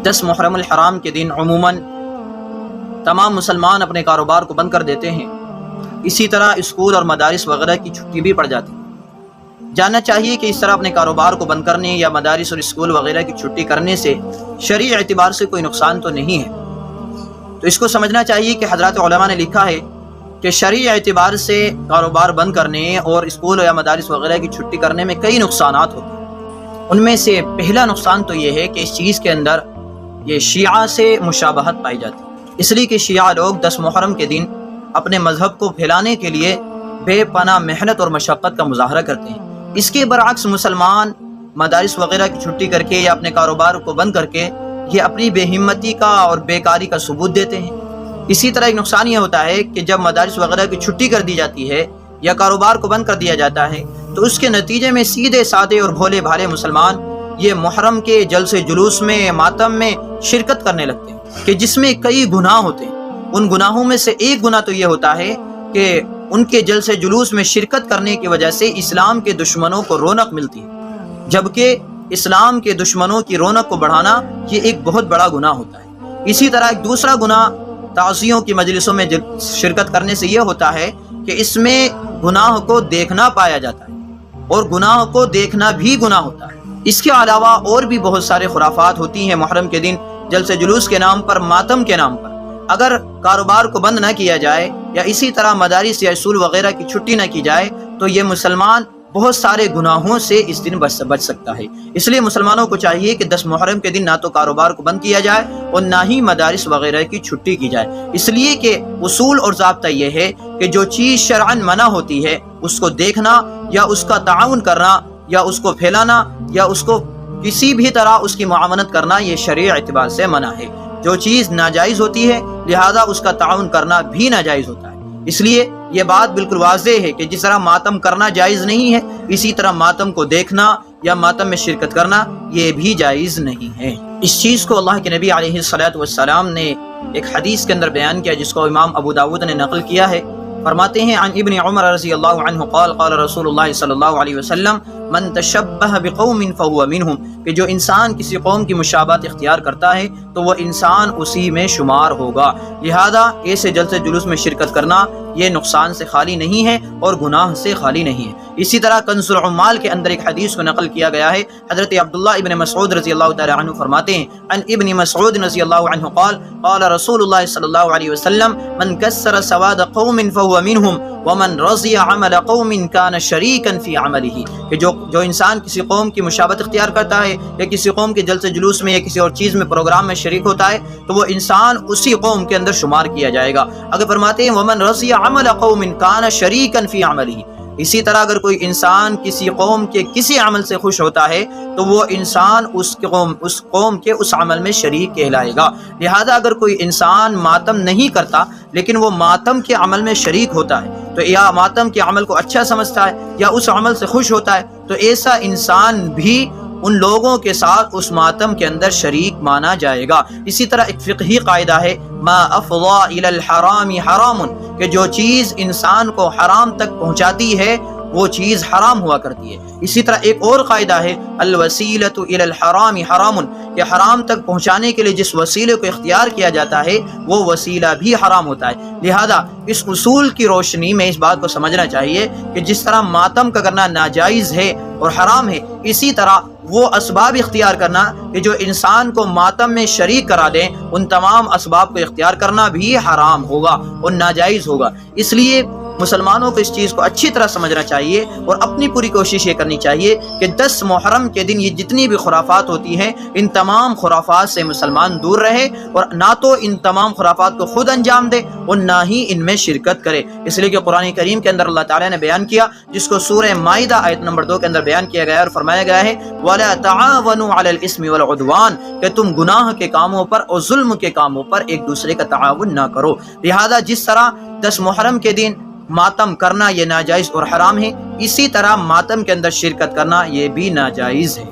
10 محرم الحرام کے دن عموماً تمام مسلمان اپنے کاروبار کو بند کر دیتے ہیں، اسی طرح اسکول اور مدارس وغیرہ کی چھٹی بھی پڑ جاتی ہے۔ جاننا چاہیے کہ اس طرح اپنے کاروبار کو بند کرنے یا مدارس اور اسکول وغیرہ کی چھٹی کرنے سے شرعی اعتبار سے کوئی نقصان تو نہیں ہے۔ تو اس کو سمجھنا چاہیے کہ حضرات علماء نے لکھا ہے کہ شرعی اعتبار سے کاروبار بند کرنے اور اسکول یا مدارس وغیرہ کی چھٹی کرنے میں کئی نقصانات ہوتے ہیں۔ ان میں سے پہلا نقصان تو یہ ہے کہ اس چیز کے اندر یہ شیعہ سے مشابہت پائی جاتی ہے، اس لیے کہ شیعہ لوگ 10 محرم کے دن اپنے مذہب کو پھیلانے کے لیے بے پناہ محنت اور مشقت کا مظاہرہ کرتے ہیں۔ اس کے برعکس مسلمان مدارس وغیرہ کی چھٹی کر کے یا اپنے کاروبار کو بند کر کے یہ اپنی بے ہمتی کا اور بیکاری کا ثبوت دیتے ہیں۔ اسی طرح ایک نقصان یہ ہوتا ہے کہ جب مدارس وغیرہ کی چھٹی کر دی جاتی ہے یا کاروبار کو بند کر دیا جاتا ہے تو اس کے نتیجے میں سیدھے سادے اور بھولے بھالے مسلمان یہ محرم کے جلسے جلوس میں ماتم میں شرکت کرنے لگتے ہیں کہ جس میں کئی گناہ ہوتے ہیں۔ ان گناہوں میں سے ایک گناہ تو یہ ہوتا ہے کہ ان کے جلسے جلوس میں شرکت کرنے کی وجہ سے اسلام کے دشمنوں کو رونق ملتی ہے، جبکہ اسلام کے دشمنوں کی رونق کو بڑھانا یہ ایک بہت بڑا گناہ ہوتا ہے۔ اسی طرح ایک دوسرا گناہ تعزیوں کی مجلسوں میں شرکت کرنے سے یہ ہوتا ہے کہ اس میں گناہ کو دیکھنا پایا جاتا ہے اور گناہ کو دیکھنا بھی گناہ ہوتا ہے۔ اس کے علاوہ اور بھی بہت سارے خرافات ہوتی ہیں محرم کے دن جلسے جلوس کے نام پر، ماتم کے نام پر۔ اگر کاروبار کو بند نہ کیا جائے یا اسی طرح مدارس یا اسکول وغیرہ کی چھٹی نہ کی جائے تو یہ مسلمان بہت سارے گناہوں سے اس دن بچ سکتا ہے۔ اس لیے مسلمانوں کو چاہیے کہ 10 محرم کے دن نہ تو کاروبار کو بند کیا جائے اور نہ ہی مدارس وغیرہ کی چھٹی کی جائے، اس لیے کہ اصول اور ضابطہ یہ ہے کہ جو چیز شرعاً منع ہوتی ہے اس کو دیکھنا یا اس کا تعاون کرنا یا اس کو پھیلانا یا اس کو کسی بھی طرح اس کی معاونت کرنا یہ شرعی اعتبار سے منع ہے۔ جو چیز ناجائز ہوتی ہے لہذا اس کا تعاون کرنا بھی ناجائز ہوتا ہے۔ اس لیے یہ بات بالکل واضح ہے کہ جس طرح ماتم کرنا جائز نہیں ہے اسی طرح ماتم کو دیکھنا یا ماتم میں شرکت کرنا یہ بھی جائز نہیں ہے۔ اس چیز کو اللہ کے نبی علیہ الصلوۃ والسلام نے ایک حدیث کے اندر بیان کیا جس کو امام ابو داود نے نقل کیا ہے۔ فرماتے ہیں عن ابن عمر رضی اللہ عنہ قال قال رسول اللہ صلی اللہ علیہ وسلم من تشبہ بقوم فہو منہم، کہ جو انسان کسی قوم کی مشابہت اختیار کرتا ہے تو وہ انسان اسی میں شمار ہوگا، لہذا ایسے جلسے جلوس میں شرکت کرنا یہ نقصان سے خالی نہیں ہے اور گناہ سے خالی نہیں ہے۔ اسی طرح کنز العمال کے اندر ایک حدیث کو نقل کیا گیا ہے، حضرت عبداللہ ابن مسعود رضی اللہ تعالی عنہ فرماتے ہیں عن ابن مسعود رضی اللہ عنہ قال قال رسول اللہ صلی اللہ علیہ وسلم من کسر سواد قوم فهو منهم ومن رضی عمل قوم كان شریکا فی عمله، کہ جو انسان کسی قوم کی مشابہت اختیار کرتا ہے یا کسی قوم کے جلسے جلوس میں یا کسی اور چیز میں پروگرام میں شریک ہوتا ہے تو وہ انسان اسی قوم کے اندر شمار کیا جائے گا۔ اگر فرماتے ہیں ومن رضی عمل قوم كان شریکا فی عمله، اسی طرح اگر کوئی انسان کسی قوم کے کسی عمل سے خوش ہوتا ہے تو وہ انسان اس قوم کے اس عمل میں شریک کہلائے گا۔ لہذا اگر کوئی انسان ماتم نہیں کرتا لیکن وہ ماتم کے عمل میں شریک ہوتا ہے تو یا ماتم کے عمل کو اچھا سمجھتا ہے یا اس عمل سے خوش ہوتا ہے تو ایسا انسان بھی ان لوگوں کے ساتھ اس ماتم کے اندر شریک مانا جائے گا۔ اسی طرح ایک فقہی قاعدہ ہے ما افضى الى الحرام حرام، کہ جو چیز انسان کو حرام تک پہنچاتی ہے وہ چیز حرام ہوا کرتی ہے۔ اسی طرح ایک اور قاعدہ ہے الوسیلۃ الی الحرام حرام، کہ حرام تک پہنچانے کے لیے جس وسیلے کو اختیار کیا جاتا ہے وہ وسیلہ بھی حرام ہوتا ہے۔ لہذا اس اصول کی روشنی میں اس بات کو سمجھنا چاہیے کہ جس طرح ماتم کا کرنا ناجائز ہے اور حرام ہے، اسی طرح وہ اسباب اختیار کرنا کہ جو انسان کو ماتم میں شریک کرا دیں ان تمام اسباب کو اختیار کرنا بھی حرام ہوگا اور ناجائز ہوگا۔ اس لیے مسلمانوں کو اس چیز کو اچھی طرح سمجھنا چاہیے اور اپنی پوری کوشش یہ کرنی چاہیے کہ 10 محرم کے دن یہ جتنی بھی خرافات ہوتی ہیں ان تمام خرافات سے مسلمان دور رہے اور نہ تو ان تمام خرافات کو خود انجام دے اور نہ ہی ان میں شرکت کرے۔ اس لیے کہ قرآن کریم کے اندر اللہ تعالیٰ نے بیان کیا جس کو سورہ مائدہ آیت نمبر 2 کے اندر بیان کیا گیا ہے اور فرمایا گیا ہے وَلَا تَعَاوَنُوا عَلَى الْإِثْمِ وَالْعُدْوَانِ، کہ تم گناہ کے کاموں پر اور ظلم کے کاموں پر ایک دوسرے کا تعاون نہ کرو۔ لہذا جس طرح 10 محرم کے دن ماتم کرنا یہ ناجائز اور حرام ہے، اسی طرح ماتم کے اندر شرکت کرنا یہ بھی ناجائز ہے۔